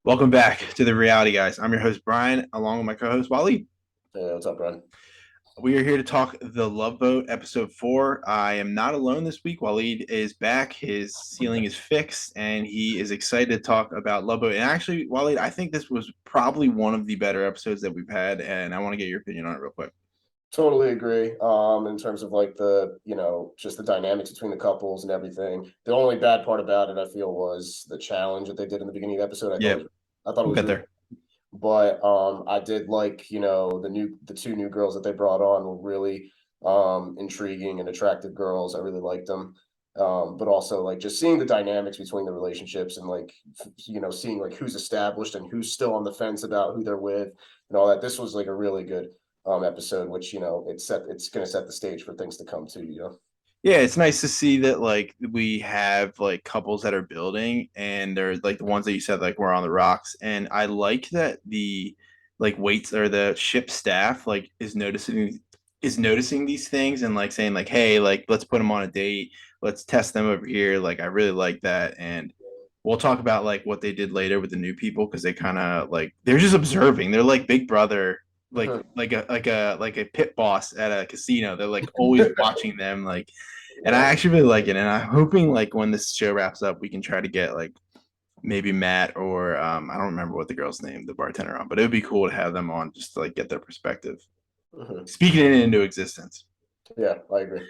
Welcome back to the Reality Guys. I'm your host, Brian, along with my co host, Wally. Hey, what's up, Brian? We are here to talk The Love Boat, episode 4. I am not alone this week. Waleed is back. His ceiling is fixed, and he is excited to talk about Love Boat. And actually, Waleed, I think this was probably one of the better episodes that we've had, and I want to get your opinion on it real quick. Totally agree. In terms of like just the dynamics between the couples and everything. The only bad part about it, I feel, was the challenge that they did in the beginning of the episode. Yeah, I thought it we'll was get really, there. but I did like, the two new girls that they brought on were really intriguing and attractive girls. I really liked them. But also like just seeing the dynamics between the relationships and like seeing like who's established and who's still on the fence about who they're with and all that. This was like a really good episode, which it's gonna set the stage for things to come too. Yeah, it's nice to see that like we have like couples that are building and they're like the ones that you said like were on the rocks. And I like that the like weights or the ship staff like is noticing these things and like saying like, hey, like let's put them on a date, let's test them over here. Like I really like that. And we'll talk about like what they did later with the new people because they kind of like they're just observing. They're like Big Brother, like a pit boss at a casino. They're like always watching them, like, and I Yeah. actually really like it. And I'm hoping like when this show wraps up, we can try to get like maybe Matt or I don't remember what the girl's name, the bartender on, but it would be cool to have them on just to like get their perspective, Mhm. speaking it into existence. Yeah, I agree.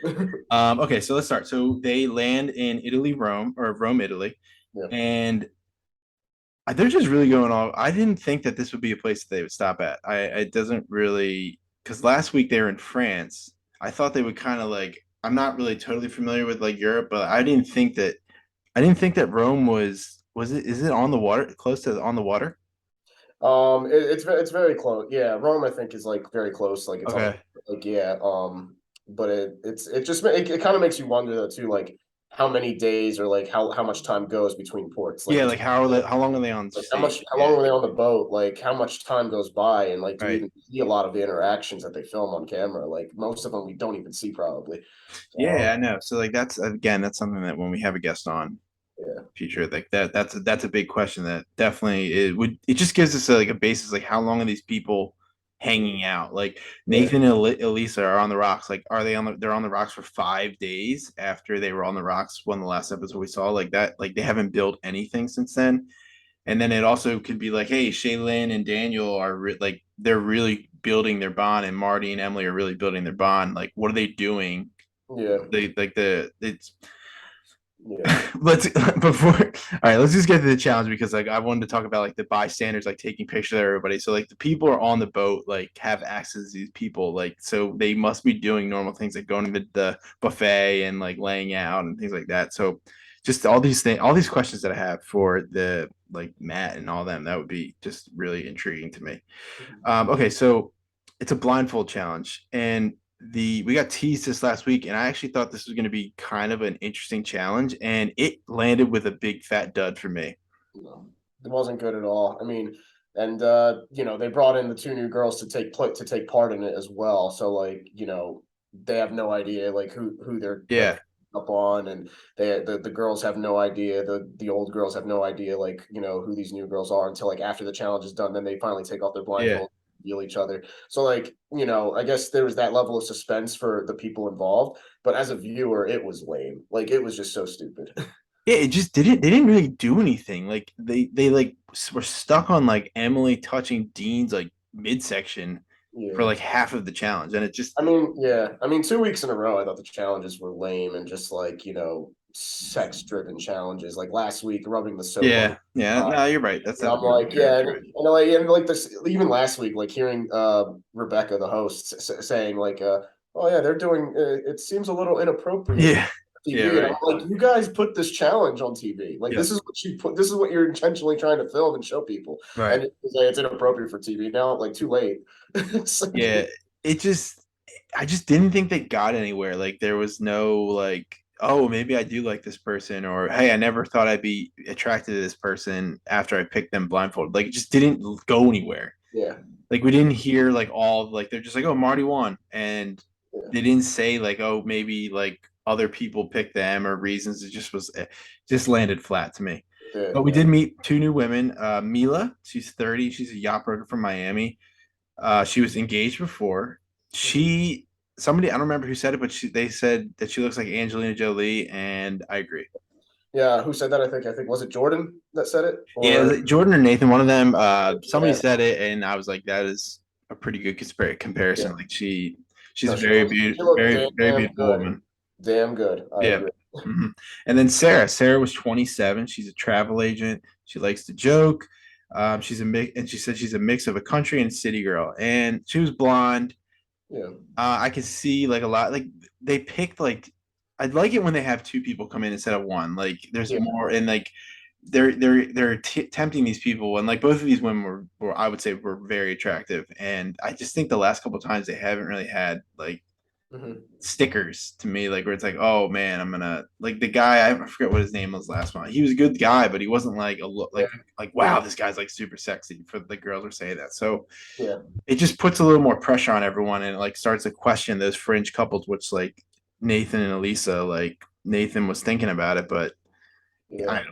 Okay, so let's start. So they land in Italy, Rome, or Rome, Italy, Yeah. and they're just really going all. I didn't think that this would be a place that they would stop at. It doesn't really because last week they were in France. I thought they would kind of like. I'm not really totally familiar with like Europe, but I didn't think that Rome was it. Is it on the water, close to on the water? It's very close. Yeah, Rome I think is like very close. Like it's on Okay. like yeah. But it kind of makes you wonder though too, like how many days or like how much time goes between ports, like Yeah, like between how long are they on like stage? how long Yeah. were they on the boat? Like how much time goes by, and like do we Right. even see a lot of the interactions that they film on camera? Like most of them we don't even see probably. Yeah, I know. So like that's again, that's something that when we have a guest on Yeah, future like that's a big question that definitely it just gives us like a basis like how long are these people hanging out like yeah. Nathan and Elisa are on the rocks like are they're on the rocks for 5 days after they were on the rocks when the last episode we saw like that like they haven't built anything since then and then it also could be like hey Shaylin and Daniel are like they're really building their bond and Marty and Emily are really building their bond like what are they doing Yeah, they like the it's yeah, let's before all right let's just get to the challenge because like I wanted to talk about like the bystanders like taking pictures of everybody so like the people are on the boat like have access to these people like so they must be doing normal things like going to the buffet and like laying out and things like that so just all these things all these questions that I have for the like Matt and all them that would be just really intriguing to me. Okay, so it's a blindfold challenge, and the we got teased this last week, and I actually thought this was going to be kind of an interesting challenge, and it landed with a big fat dud for me. no, it wasn't good at all. I mean, and they brought in the two new girls to take part in it as well. So like, they have no idea like who they're like Yeah, up on, and the girls have no idea. The old girls have no idea like who these new girls are until like after the challenge is done. Then they finally take off their yeah, blindfold, reveal each other. So like, I guess there was that level of suspense for the people involved. But as a viewer, it was lame. Like it was just so stupid. yeah. It just didn't. They didn't really do anything. Like they like were stuck on like Emily touching Dean's like midsection for Yeah. like half of the challenge, and it just I mean, yeah. I mean, 2 weeks in a row, I thought the challenges were lame and just like, sex-driven challenges. Like last week, rubbing the soap on. yeah, yeah. Uh, No, you're right. That's I'm you're, like, you're, yeah, you're right. and like this, even last week, like hearing Rebecca, the host, saying like, "Oh yeah, they're doing. It seems a little inappropriate Yeah, yeah, TV," and I'm right. like, "You guys put this challenge on TV. Like Yeah, this is what you put. This is what you're intentionally trying to film and show people, right. and it's inappropriate for TV now. Like too late." It's like, Yeah, it just I just didn't think they got anywhere. Like there was no like, oh, maybe I do like this person, or hey, I never thought I'd be attracted to this person after I picked them blindfold. Like it just didn't go anywhere. yeah. Like we didn't hear like all like they're just like, oh, Marty won, and Yeah. they didn't say like, oh, maybe like other people picked them or reasons. It just was just landed flat to me. But we Yeah. did meet two new women. Mila, she's 30. She's a yacht broker from Miami. She was engaged before. Mhm. She somebody I don't remember who said it, but they said that she looks like Angelina Jolie, and I agree. Yeah, who said that? I think was it Jordan that said it? Yeah, was Or it Jordan or Nathan, one of them. Somebody yeah, said it, and I was like, that is a pretty good comparison. yeah. Like she's No, a very she looked very damn beautiful good. woman. Damn good. I Yeah. agree. hmm And then Sarah. Sarah was 27. She's a travel agent. She likes to joke. She's a mix, and she said she's a mix of a country and city girl. And she was blonde. Yeah. I could see like a lot. Like they picked like I'd like it when they have two people come in instead of one. Like there's Yeah. more, and like they're tempting these people, and like both of these women were I would say were very attractive, and I just think the last couple of times they haven't really had like Hmm. stickers to me, like where it's like, oh man, I'm gonna like the guy I forget what his name was last one. He was a good guy, but he wasn't like a look Yeah. like wow, this guy's like super sexy for the girls were saying that. So Yeah. it just puts a little more pressure on everyone, and it like starts to question those fringe couples, which like Nathan and Elisa, like Nathan was thinking about it, but Yeah. I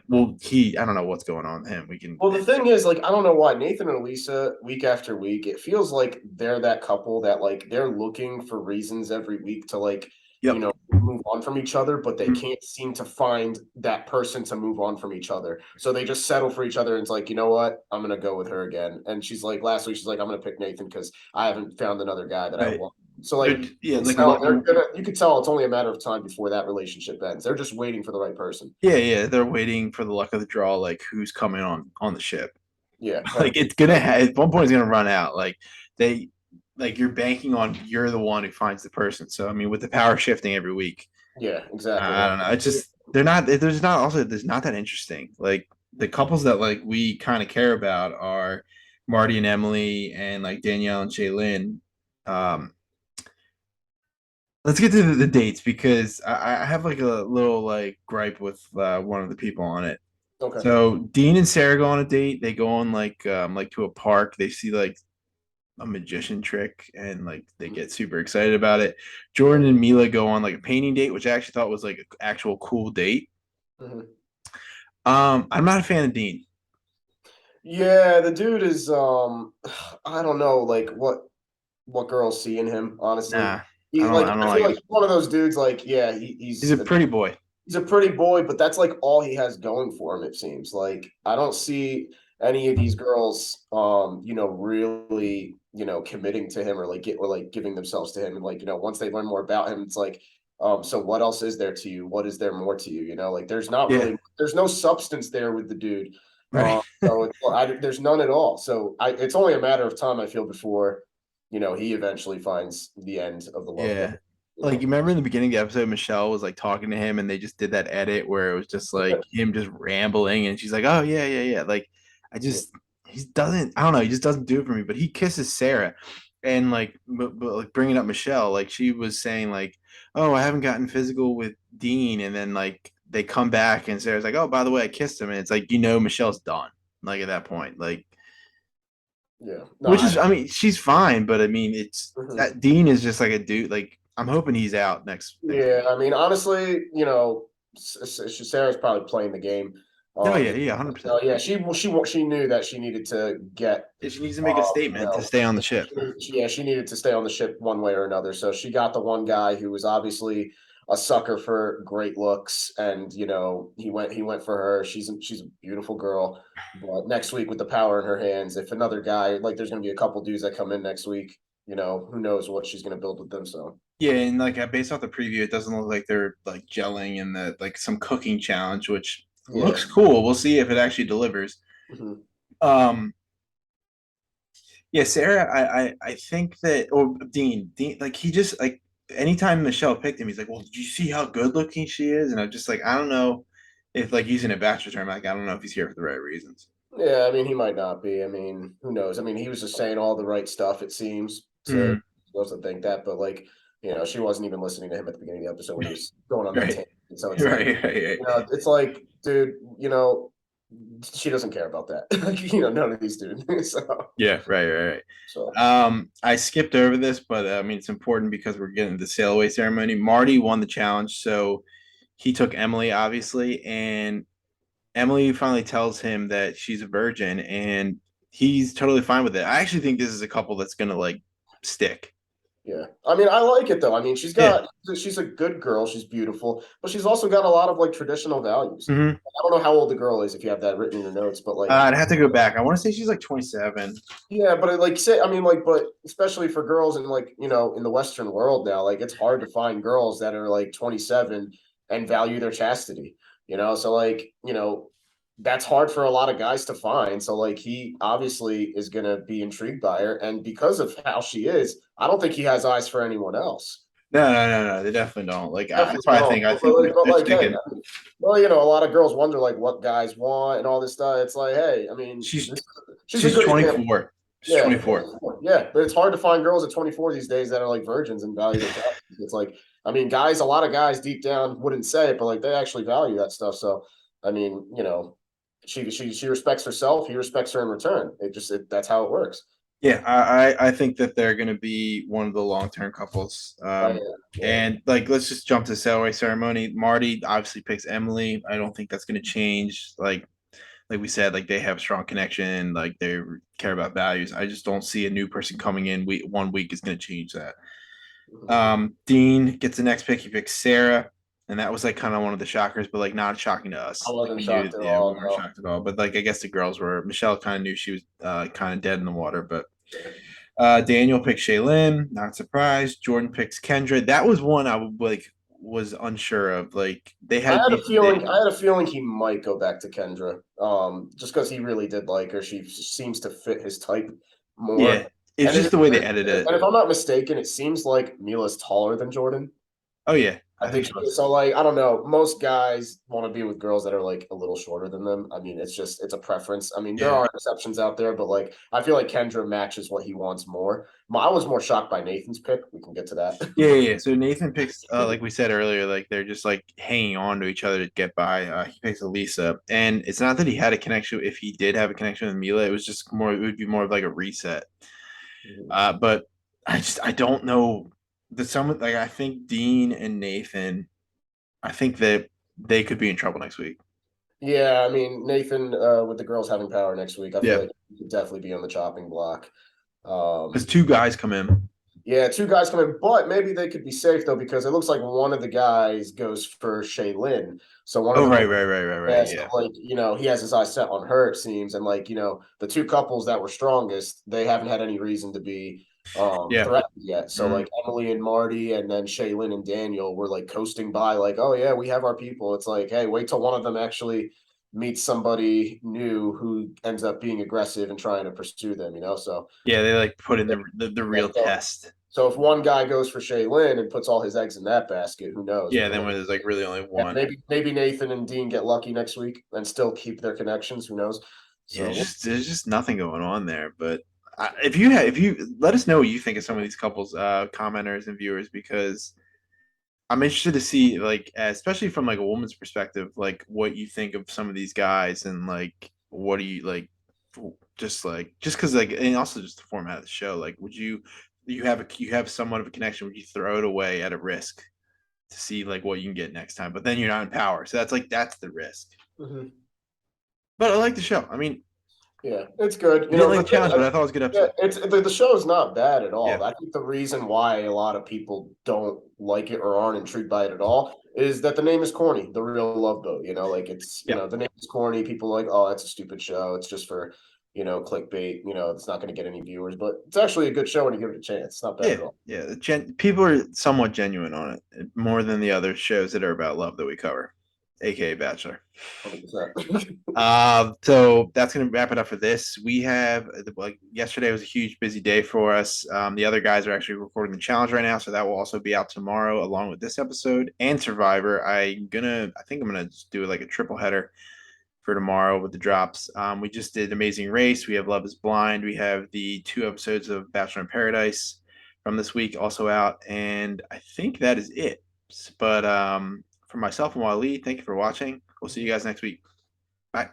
don't know what's going on with him. We can Well, the thing is, like, I don't know why Nathan and Lisa, week after week, it feels like they're that couple that like they're looking for reasons every week to like, yep. move on from each other, but they Mhm. can't seem to find that person to move on from each other. So they just settle for each other and it's like, you know what? I'm gonna go with her again. And she's like, last week, she's like, I'm gonna pick Nathan because I haven't found another guy that I Right. want. So like Yeah, you can like tell you could tell it's only a matter of time before that relationship ends. They're just waiting for the right person. yeah, they're waiting for the luck of the draw, like who's coming on the ship. Yeah. Like it's gonna at one point it's gonna run out. Like they like you're banking on you're the one who finds the person. So I mean with the power shifting every week, Yeah, exactly. I don't know. It's just they're not. There's not that interesting. Like the couples that like we kind of care about are Marty and Emily and like Danielle and Shaylin. Um, let's get to the dates because I have like a little like gripe with one of the people on it. Okay. So Dean and Sarah go on a date. They go on like to a park. They see like a magician trick and like they get super excited about it. Jordan and Mila go on like a painting date, which I actually thought was like an actual cool date. Mhm. I'm not a fan of Dean. Yeah, the dude is I don't know like what girls see in him, honestly. Nah, He like I don't I feel like like him. he's one of those dudes like yeah, He's a pretty boy. he's a pretty boy, but that's like all he has going for him, it seems. Like I don't see any of these girls really, committing to him or like giving themselves to him and like, once they learn more about him, it's like so what else is there to you? What is there more to you? Like Yeah, there's no substance there with the dude. right. So there's none at all. So it's only a matter of time I feel before, he eventually finds the end of the love of his Yeah. life, you Like you know. remember in the beginning of the episode, Michelle was like talking to him and they just did that edit where it was just like him just rambling and she's like, oh yeah. Like I Yeah. just he doesn't I don't know, he just doesn't do it for me. But he kisses Sarah and like but like bringing up Michelle, like she was saying like, oh, I haven't gotten physical with Dean, and then like they come back and Sarah's like, oh, by the way, I kissed him, and it's like Michelle's done. Like at that point, like Yeah. No, which is, I mean, she's fine, but I mean, it's mhm. that Dean is just like a dude. Like, I'm hoping he's out next Yeah, week. I mean, honestly, Sarah's probably playing the game. Oh yeah, Because, yeah, 100%. yeah, she knew that she needed to get, She needs to make a you statement to know, stay on the ship. yeah, she needed to stay on the ship one way or another. So she got the one guy who was obviously a sucker for great looks, and he went for her. She's a beautiful girl. But next week, with the power in her hands, if another guy like, there's going to be a couple dudes that come in next week. Who knows what she's going to build with them. So Yeah, and like based off the preview, it doesn't look like they're like gelling in the like some cooking challenge, which yeah. looks cool. We'll see if it actually delivers. Mhm. Um, yeah, Sarah, I think that or Dean, like he just like anytime Michelle picked him, he's like, well, did you see how good looking she is? And I'm just like, I don't know if like using a bachelor term, like I don't know if he's here for the right reasons. Yeah, I mean, he might not be. I mean, who knows? I mean, he was just saying all the right stuff, it seems, to Mm, supposed to think that, but like, she wasn't even listening to him at the beginning of the episode when he was going on that right, tangent. So it's like, right. it's like, dude, she doesn't care about that. Like, none of these dudes. So, Yeah, right. so I skipped over this, but I mean it's important because we're getting the sail away ceremony. Marty won the challenge, so he took Emily, obviously, and Emily finally tells him that she's a virgin, and he's totally fine with it. I actually think this is a couple that's gonna like stick. Yeah. I mean, I like it though. I mean, Yeah. she's a good girl. She's beautiful, but she's also got a lot of like traditional values. Hmm. I don't know how old the girl is if you have that written in your notes, but like, I'd have to go back. I want to say she's like 27. yeah, but like say, I mean, like, but especially for girls in like, in the Western world now, like it's hard to find girls that are like 27 and value their chastity, So like, that's hard for a lot of guys to find. So like he obviously is gonna be intrigued by her. And because of how she is, I don't think he has eyes for anyone else. No, no, no, no. They definitely don't. Like that's Definitely why I don't. think But they're like, hey, sticking. well, a lot of girls wonder like what guys want and all this stuff. It's like, hey, I mean, She's she's a she's good example. 24. She's Yeah, 24. yeah, but it's hard to find girls at 24 these days that are like virgins and value their chastity. It's like, I mean, guys, a lot of guys deep down wouldn't say it, but like they actually value that stuff. So, I mean, she respects herself. He respects her in return. That's how it works. Yeah, I think that they're gonna be one of the long term couples. Oh yeah, yeah. And like let's just jump to the celery ceremony. Marty obviously picks Emily. I don't think that's gonna change. Like we said, like they have a strong connection, like they care about values. I just don't see a new person coming in 1 week is gonna change that. Mhm. Dean gets the next pick. He picks Sarah, and that was like kind of one of the shockers, but like not shocking to I us. Like wasn't we knew, shocked at yeah, we all. weren't No. shocked at all. But like I guess the girls were. Michelle kind of knew she was kind of dead in the water. But Daniel picks Shaylin, not surprised. Jordan picks Kendra. That was one I would like was unsure of. Like they I had had a these big, feeling. I had a feeling he might go back to Kendra, just because he really did like her. She seems to fit his type yeah. more. It's And just the way they edited it. if I'm not mistaken, it seems like Mila's taller than Jordan. Oh yeah, I I think think she so. is. So like I don't know. Most guys want to be with girls that are like a little shorter than them. I mean, it's a preference. I mean, there Yeah. are exceptions out there, but like I feel like Kendra matches what he wants more. I was more shocked by Nathan's pick. We can get to that. Yeah, yeah, yeah. So Nathan picks, like we said earlier, like they're just like hanging on to each other to get by. He picks Elisa, and it's not that he had a connection. If he did have a connection with Mila, it was just more. It would be more of like a reset. But I don't know. The some like I think Dean and Nathan. I think that they could be in trouble next week. Yeah, I mean Nathan with the girls having power next week, I feel Yeah, like he could definitely be on the chopping block. because Um, two guys come in. yeah, two guys come in, but maybe they could be safe though because it looks like one of the guys goes for Shaylin. So one of Oh the right, girls, right, right, right, right. yeah, so Yeah, like he has his eyes set on her. It seems, and like the two couples that were strongest, they haven't had any reason to be yeah. threatened yet. So Mm. like Emily and Marty, and then Shaylin and Daniel were like coasting by, like, oh yeah, we have our people. It's like, hey, wait till one of them actually meets somebody new who ends up being aggressive and trying to pursue them. So Yeah, they like put in yeah, the yeah, real so test. so if one guy goes for Shaylin and puts all his eggs in that basket, who knows? Yeah, But then like, when there's like really only yeah, one. maybe Nathan and Dean get lucky next week and still keep their connections. Who knows? Yeah, So there's just nothing going on there. But if you let us know what you think of some of these couples, commenters and viewers, because I'm interested to see like especially from like a woman's perspective, like what you think of some of these guys and like what do you just because like and also just the format of the show. Like, would you have somewhat of a connection? Would you throw it away at a risk to see like what you can get next time? But then you're not in power, so that's the risk. mhm. But I like the show. I mean, Yeah, it's good. I didn't like the challenge, but I thought it was a good Yeah, episode. the show is not bad at Yeah. all. I think the reason why a lot of people don't like it or aren't intrigued by it at all is that the name is corny. The Real Love Boat. Like it's Yeah. the name is corny. People are like, oh, it's a stupid show. It's just for clickbait. It's not going to get any viewers, but it's actually a good show when you give it a chance. It's not bad Yeah, at all. yeah. People are somewhat genuine on it, more than the other shows that are about love that we cover, aka Bachelor. 100%. So that's gonna wrap it up for this. We have like yesterday was a huge busy day for us. The other guys are actually recording the challenge right now, so that will also be out tomorrow along with this episode and Survivor. I think I'm gonna just do like a triple header for tomorrow with the drops. We just did Amazing Race. We have Love is Blind. We have the 2 episodes of Bachelor in Paradise from this week also out. And I think that is it. But for myself and Wally, thank you for watching. We'll see you guys next week. Bye.